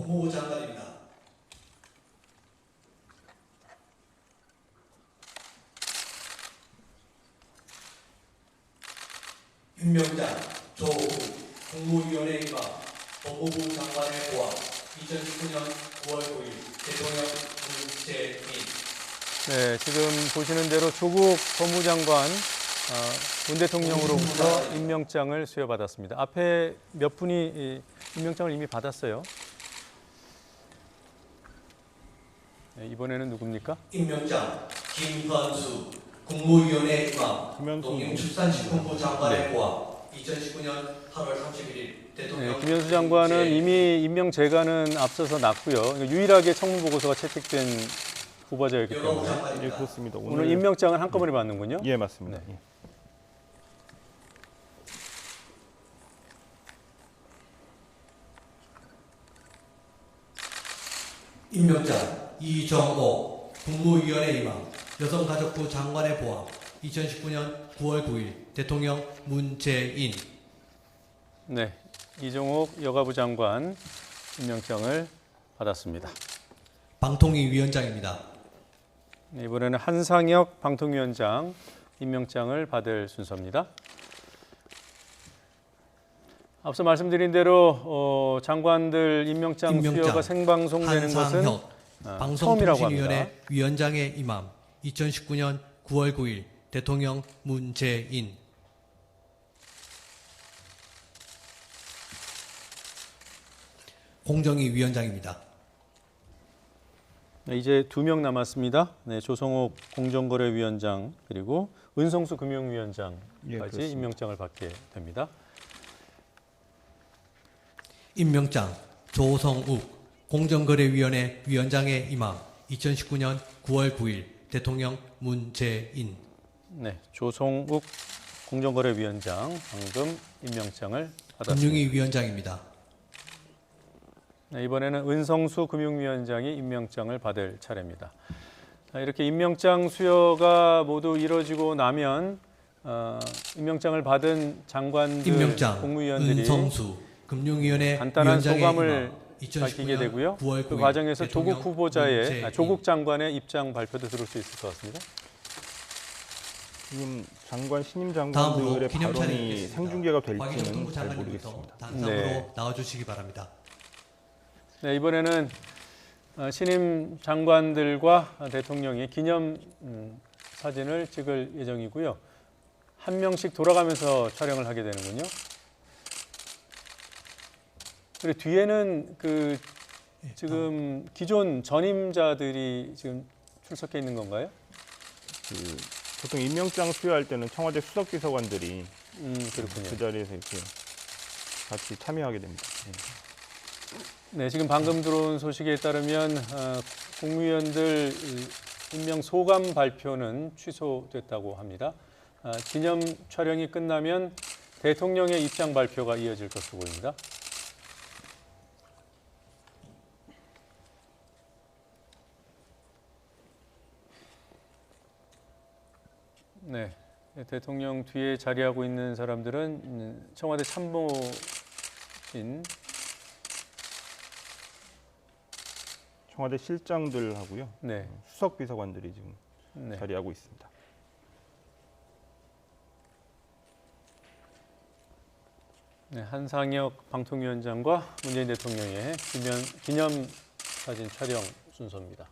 법무부 장관입니다. 임명장 조국 국무위원회 임명 법무부 장관의 고함 2019년 9월 9일 대통령 문재인. 네, 지금 보시는 대로 조국 법무장관 문 대통령으로부터 임명장을 수여받았습니다. 앞에 몇 분이 임명장을 이미 받았어요. 네, 이번에는 누굽니까? 임명장 김현수 국무위원회 임명 농림축산식품부 장관의 고함 2019년 8월 31일 대통령. 네, 김현수 장관은 이미 임명 재가는 앞서서 났고요. 유일하게 청문 보고서가 채택된 후보자였기 때문에. 예, 그렇습니다. 오늘 임명장을 한꺼번에 받는군요. 예, 맞습니다. 네. 예. 임명장 이정호 국무위원회 임명 여성가족부 장관의 보함 2019년 9월 9일 대통령 문재인. 네, 이종옥 여가부 장관 임명장을 받았습니다. 방통위 위원장입니다. 네, 이번에는 한상혁 방통위원장 임명장을 받을 순서입니다. 앞서 말씀드린 대로 장관들 임명장 수여가 생방송되는 것은 처음이라고 합니다. 방송통신위원회 위원장의 임함 2019년 9월 9일 대통령 문재인. 공정위 위원장입니다. 네, 이제 2명 남았습니다. 네, 조성옥 공정거래위원장 그리고 은성수 금융위원장까지 임명장을 받게 됩니다. 임명장 조성욱 공정거래위원회 위원장의 임함 2019년 9월 9일 대통령 문재인. 네, 조성욱 공정거래위원장 방금 임명장을 받았습니다. 금융위 위원장입니다. 네, 이번에는 은성수 금융위원장이 임명장을 받을 차례입니다. 이렇게 임명장 수여가 모두 이루어지고 나면 임명장을 받은 장관들, 임명장 공무위원들이 은성수 금융위원회 간단한 위원장의 소감을 임함, 밝히게 되고요. 9월 9일 그 과정에서 대통령 조국 후보자의 문재인. 조국 장관의 입장 발표도 들을 수 있을 것 같습니다. 지금 장관 신임 다음으로 장관들의 기념 발언이 촬영이 생중계가 박인영 될지는 정부 잘 장관님부터 모르겠습니다. 단상으로 네. 나와주시기 바랍니다. 네, 이번에는 신임 장관들과 대통령이 기념 사진을 찍을 예정이고요. 한 명씩 돌아가면서 촬영을 하게 되는군요. 그리고 뒤에는 지금 기존 전임자들이 지금 출석해 있는 건가요? 보통 임명장 수여할 때는 청와대 수석비서관들이 그렇군요. 그 자리에서 이렇게 같이 참여하게 됩니다. 네, 지금 방금 들어온 소식에 따르면 국무위원들 임명 소감 발표는 취소됐다고 합니다. 기념 촬영이 끝나면 대통령의 입장 발표가 이어질 것으로 보입니다. 네, 대통령 뒤에 자리하고 있는 사람들은 청와대 참모인 청와대 실장들하고요. 네, 수석비서관들이 지금 네. 자리하고 있습니다. 네, 한상혁 방통위원장과 문재인 대통령의 기념 사진 촬영 순서입니다.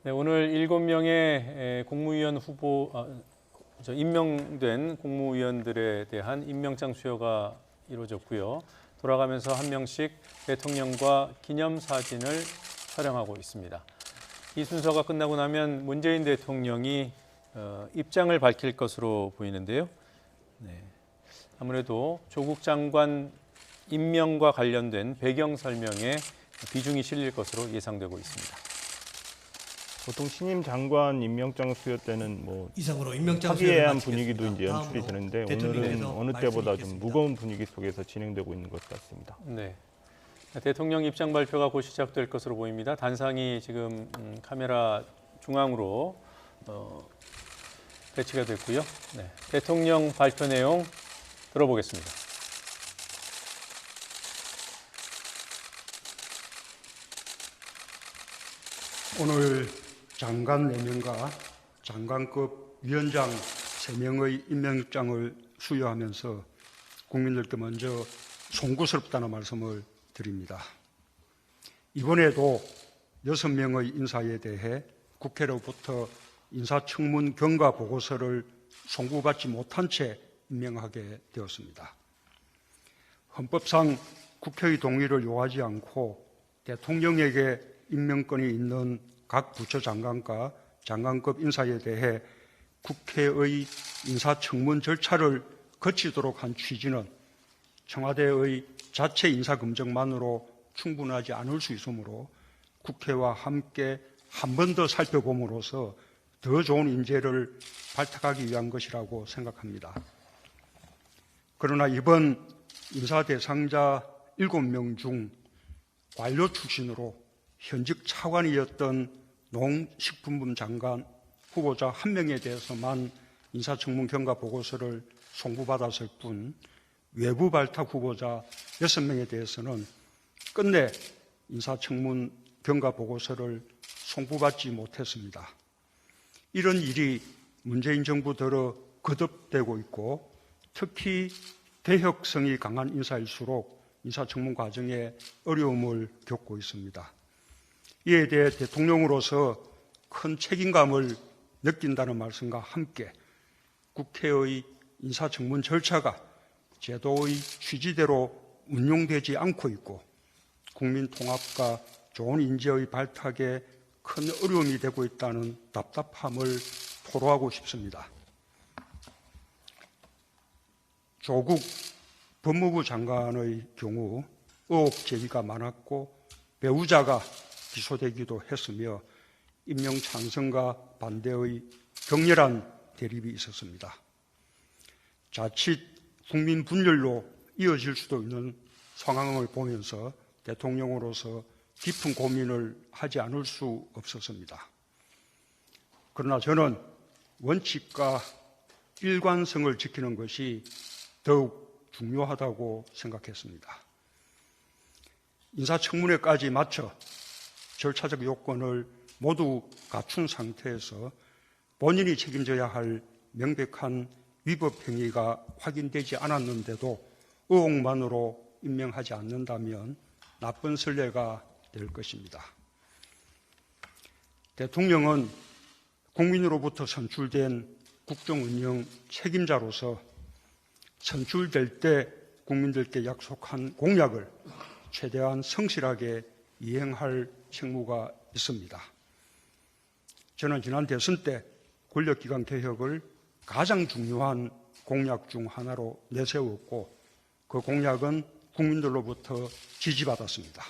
네, 오늘 7명의 공무위원 임명된 공무위원들에 대한 임명장 수여가 이루어졌고요. 돌아가면서 한 명씩 대통령과 기념 사진을 촬영하고 있습니다. 이 순서가 끝나고 나면 문재인 대통령이 입장을 밝힐 것으로 보이는데요. 네. 아무래도 조국 장관 임명과 관련된 배경 설명에 비중이 실릴 것으로 예상되고 있습니다. 보통 신임 장관 임명장 수여 때는 이상으로 임명장 화기애애한 수여를 분위기도 이제 연출이 다음으로 되는데 대통령께서 오늘은 어느 때보다 좀 말씀드리겠습니다. 무거운 분위기 속에서 진행되고 있는 것 같습니다. 네. 대통령 입장 발표가 곧 시작될 것으로 보입니다. 단상이 지금 카메라 중앙으로 배치가 됐고요. 네. 대통령 발표 내용 들어보겠습니다. 오늘 장관 4명과 장관급 위원장 3명의 임명장을 수여하면서 국민들께 먼저 송구스럽다는 말씀을 드립니다. 이번에도 6명의 인사에 대해 국회로부터 인사청문 경과 보고서를 송부받지 못한 채 임명하게 되었습니다. 헌법상 국회의 동의를 요하지 않고 대통령에게 임명권이 있는 각 부처 장관과 장관급 인사에 대해 국회의 인사청문 절차를 거치도록 한 취지는 청와대의 자체 인사검증만으로 충분하지 않을 수 있으므로 국회와 함께 한 번 더 살펴봄으로써 더 좋은 인재를 발탁하기 위한 것이라고 생각합니다. 그러나 이번 인사 대상자 7명 중 관료 출신으로 현직 차관이었던 농식품부 장관 후보자 1명에 대해서만 인사청문 경과 보고서를 송부받았을 뿐 외부 발탁 후보자 6명에 대해서는 끝내 인사청문 경과 보고서를 송부받지 못했습니다. 이런 일이 문재인 정부 들어 거듭되고 있고 특히 개혁성이 강한 인사일수록 인사청문 과정에 어려움을 겪고 있습니다. 이에 대해 대통령으로서 큰 책임감을 느낀다는 말씀과 함께 국회의 인사청문 절차가 제도의 취지대로 운용되지 않고 있고 국민 통합과 좋은 인재의 발탁에 큰 어려움이 되고 있다는 답답함을 토로하고 싶습니다. 조국 법무부 장관의 경우 의혹 제기가 많았고 배우자가 기소되기도 했으며 임명 찬성과 반대의 격렬한 대립이 있었습니다. 자칫 국민 분열로 이어질 수도 있는 상황을 보면서 대통령으로서 깊은 고민을 하지 않을 수 없었습니다. 그러나 저는 원칙과 일관성을 지키는 것이 더욱 중요하다고 생각했습니다. 인사청문회까지 마쳐 절차적 요건을 모두 갖춘 상태에서 본인이 책임져야 할 명백한 위법 행위가 확인되지 않았는데도 의혹만으로 임명하지 않는다면 나쁜 선례가 될 것입니다. 대통령은 국민으로부터 선출된 국정운영 책임자로서 선출될 때 국민들께 약속한 공약을 최대한 성실하게 이행할 책무가 있습니다. 저는 지난 대선 때 권력기관 개혁을 가장 중요한 공약 중 하나로 내세웠고 그 공약은 국민들로부터 지지받았습니다.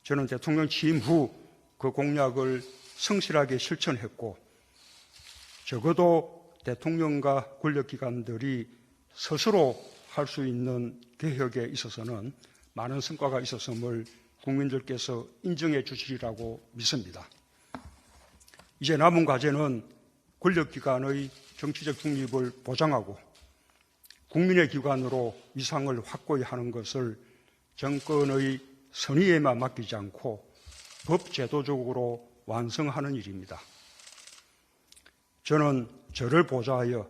저는 대통령 취임 후 그 공약을 성실하게 실천했고 적어도 대통령과 권력기관들이 스스로 할 수 있는 개혁에 있어서는 많은 성과가 있었음을 국민들께서 인정해 주시리라고 믿습니다. 이제 남은 과제는 권력기관의 정치적 중립을 보장하고 국민의 기관으로 위상을 확고히 하는 것을 정권의 선의에만 맡기지 않고 법제도적으로 완성하는 일입니다. 저는 저를 보좌하여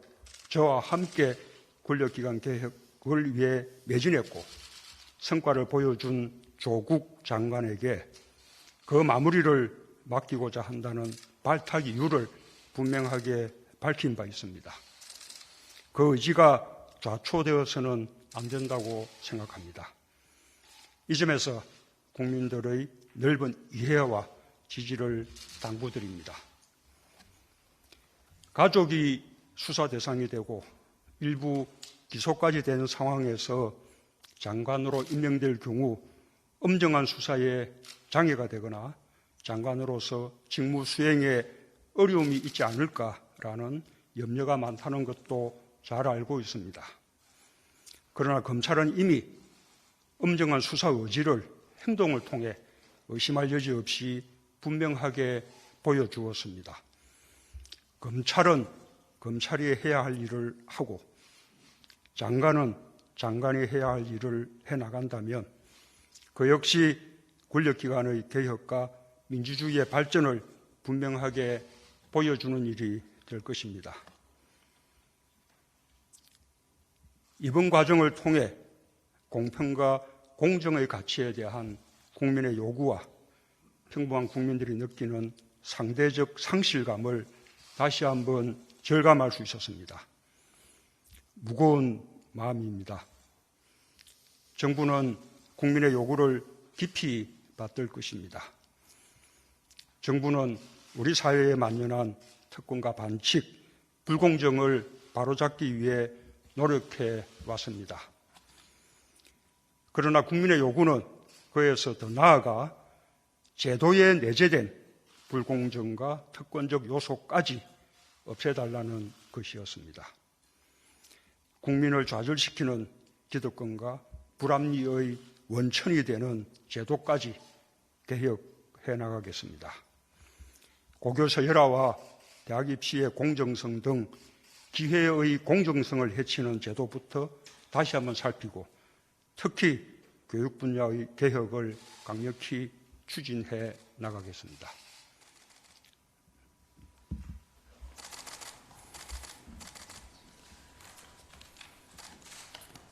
저와 함께 권력기관 개혁을 위해 매진했고 성과를 보여준 조국 장관에게 그 마무리를 맡기고자 한다는 발탁 이유를 분명하게 밝힌 바 있습니다. 그 의지가 좌초되어서는 안 된다고 생각합니다. 이 점에서 국민들의 넓은 이해와 지지를 당부드립니다. 가족이 수사 대상이 되고 일부 기소까지 되는 상황에서 장관으로 임명될 경우 엄정한 수사에 장애가 되거나 장관으로서 직무 수행에 어려움이 있지 않을까라는 염려가 많다는 것도 잘 알고 있습니다. 그러나 검찰은 이미 엄정한 수사 의지를 행동을 통해 의심할 여지 없이 분명하게 보여주었습니다. 검찰은 검찰이 해야 할 일을 하고 장관은 장관이 해야 할 일을 해나간다면 그 역시 권력기관의 개혁과 민주주의의 발전을 분명하게 보여주는 일이 될 것입니다. 이번 과정을 통해 공평과 공정의 가치에 대한 국민의 요구와 평범한 국민들이 느끼는 상대적 상실감을 다시 한번 절감할 수 있었습니다. 무거운 마음입니다. 정부는 국민의 요구를 깊이 받들 것입니다. 정부는 우리 사회에 만연한 특권과 반칙, 불공정을 바로잡기 위해 노력해 왔습니다. 그러나 국민의 요구는 그에서 더 나아가 제도에 내재된 불공정과 특권적 요소까지 없애달라는 것이었습니다. 국민을 좌절시키는 기득권과 불합리의 원천이 되는 제도까지 개혁해 나가겠습니다. 고교서 혈화와 대학 입시의 공정성 등 기회의 공정성을 해치는 제도부터 다시 한번 살피고 특히 교육 분야의 개혁을 강력히 추진해 나가겠습니다.